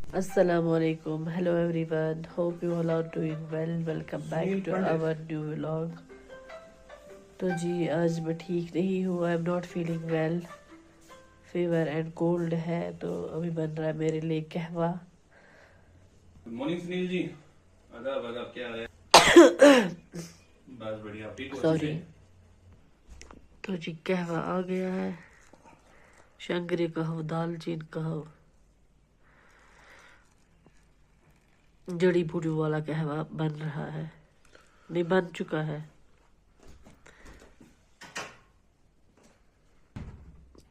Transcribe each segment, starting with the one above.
Assalamualaikum. Hello everyone. Hope you all are doing well. Welcome back to our new vlog. तो जी आज मैं ठीक नहीं हूँ. I am not feeling well. Fever and cold है तो अभी बन रहा है मेरे लिए कहवा. Good morning Sunil ji. आदाब आदाब. क्या है? बस बढ़िया. ठीक हो? सॉरी. तो जी कहवा आ गया है. शंकरी कहो, दालचीनी कहो, जड़ी बूटी वाला कहवा बन रहा है. नहीं, बन चुका है.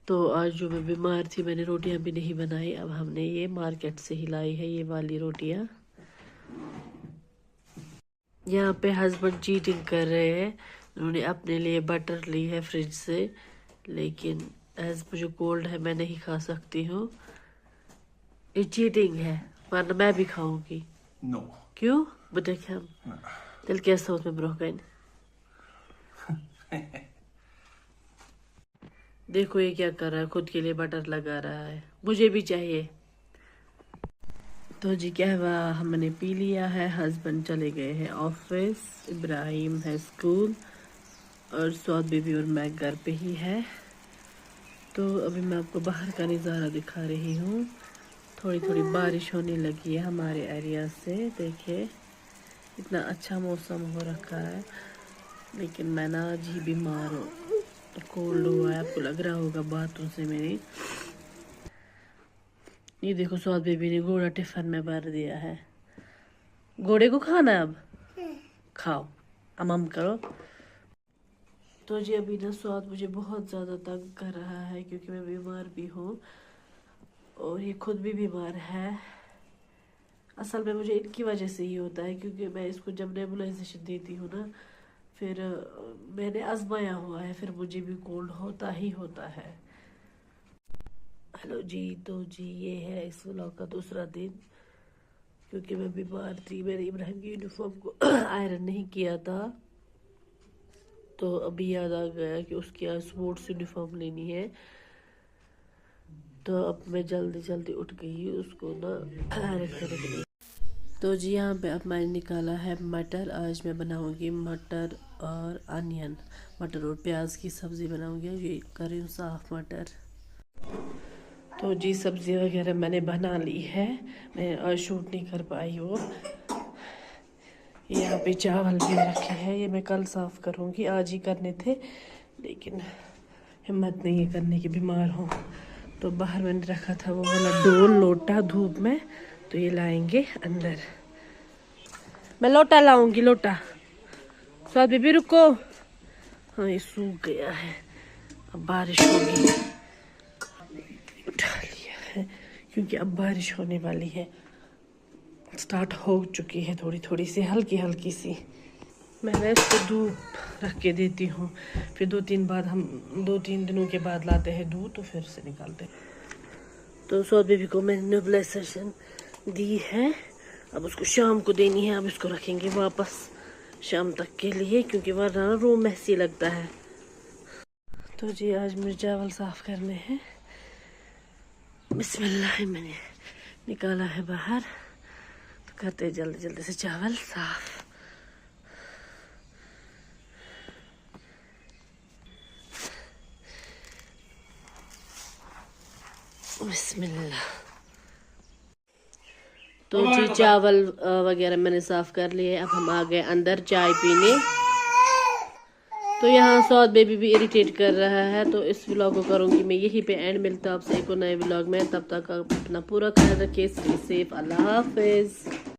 तो आज जो मैं बीमार थी मैंने रोटियां भी नहीं बनाई. अब हमने ये मार्केट से ही लाई है ये वाली रोटियां. यहाँ पे हस्बैंड चीटिंग कर रहे हैं. उन्होंने अपने लिए बटर ली है फ्रिज से, लेकिन एज मुझे कोल्ड है मैं नहीं खा सकती हूँ. ये चीटिंग है, वरना मैं भी खाऊंगी. नो. क्यों बेटा? क्या दिल कैसा उसमें ब्रोकन. देखो ये क्या कर रहा है, खुद के लिए बटर लगा रहा है. मुझे भी चाहिए. तो जी कहवा हमने पी लिया है. हस्बैंड चले गए हैं ऑफिस, इब्राहिम है स्कूल और सौद बेबी और मैं घर पे ही है. तो अभी मैं आपको बाहर का नज़ारा दिखा रही हूँ. थोड़ी थोड़ी बारिश होने लगी है हमारे एरिया से. देखिए इतना अच्छा मौसम हो रखा है, लेकिन मैं ना आज ही बीमार हूँ. कोल्ड हुआ है, आपको लग रहा होगा बातों से मेरी. ये देखो सौद बेबी ने घोड़ा टिफिन में भर दिया है. घोड़े को खाना है, अब खाओ, अमम करो. तो जी अभी ना स्वाद मुझे बहुत ज़्यादा तंग कर रहा है क्योंकि मैं बीमार भी हूँ और ये खुद भी बीमार है. असल में मुझे इनकी वजह से ही होता है क्योंकि मैं इसको जब नेबुलाइजेशन देती हूँ ना, फिर मैंने आजमाया हुआ है, फिर मुझे भी कोल्ड होता ही होता है. हेलो जी. तो जी ये है इस व्लॉग का दूसरा दिन. क्योंकि मैं बीमार थी, मैंने इब्राहिम की यूनिफॉर्म को आयरन नहीं किया था, तो अभी याद आ गया कि उसकी आज स्पोर्ट्स यूनिफॉर्म लेनी है. तो अब मैं जल्दी जल्दी उठ गई उसको ना आयरन करने के लिए. तो जी यहाँ पे अब मैंने निकाला है मटर. आज मैं बनाऊंगी मटर और अनियन, मटर और प्याज की सब्ज़ी बनाऊंगी. ये कर रही हूँ साफ मटर. तो जी सब्ज़ी वगैरह मैंने बना ली है. मैं आज शूट नहीं कर पाई हूँ. यहाँ पे चावल भी रखे हैं, ये मैं कल साफ़ करूँगी. आज ही करने थे लेकिन हिम्मत नहीं है करने की, बीमार हूँ. तो बाहर मैंने रखा था वो वाला डोल लोटा धूप में, तो ये लाएंगे अंदर. मैं लोटा लाऊंगी, लोटा. स्वाद बेबी रुको. हाँ ये सूख गया है, अब बारिश होगी. उठा लिया है क्योंकि अब बारिश होने वाली है. स्टार्ट हो चुकी है थोड़ी थोड़ी सी, हल्की हल्की सी. मैं इसको धूप रख के देती हूँ, फिर 2-3 दिनों के बाद लाते हैं दूध, तो फिर से निकालते हैं. तो सौद बेबी को मैंने नेबुलाइजेशन दी है, अब उसको शाम को देनी है. अब इसको रखेंगे वापस शाम तक के लिए क्योंकि वरना रूम मैसी लगता है. तो जी आज मुझे चावल साफ़ करने हैं. बिस्मिल्लाह. मैंने निकाला है बाहर, तो करते हैं जल्दी जल्दी से चावल साफ. बिस्मिल्लाह. तो जी चावल वगैरह मैंने साफ कर लिए. अब हम आ गए अंदर चाय पीने. तो यहाँ सौद बेबी भी इरिटेट कर रहा है. तो इस व्लॉग को करूँगी मैं यहीं पे एंड. मिलता हूँ आपसे एक और नए व्लॉग में. तब तक आप अपना पूरा ख्याल रखिए. Stay safe. अल्लाह हाफिज़.